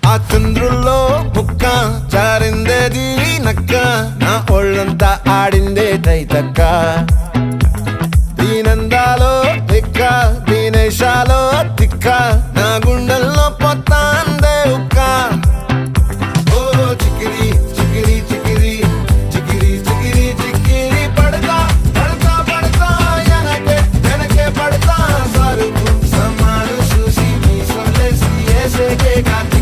ఆ చంద్రుల్లో ముక్క జారిందేది నక్క నా ఒళ్ళంతా ఆడిందే తైతక్క దీనందాలో తిక్క దీనేశాలో తిక్క నా గుండెల్లో పొత్తాందే ఉక్క ఓ చికిరి చికిరి చికిరి చికిరి చికిరి చికిరి పడతా పడతా పడతా వెనకే వెనకే పడతా సరుకు సమాను చూసి మీ సొల్లేసి ఏసేకే కాక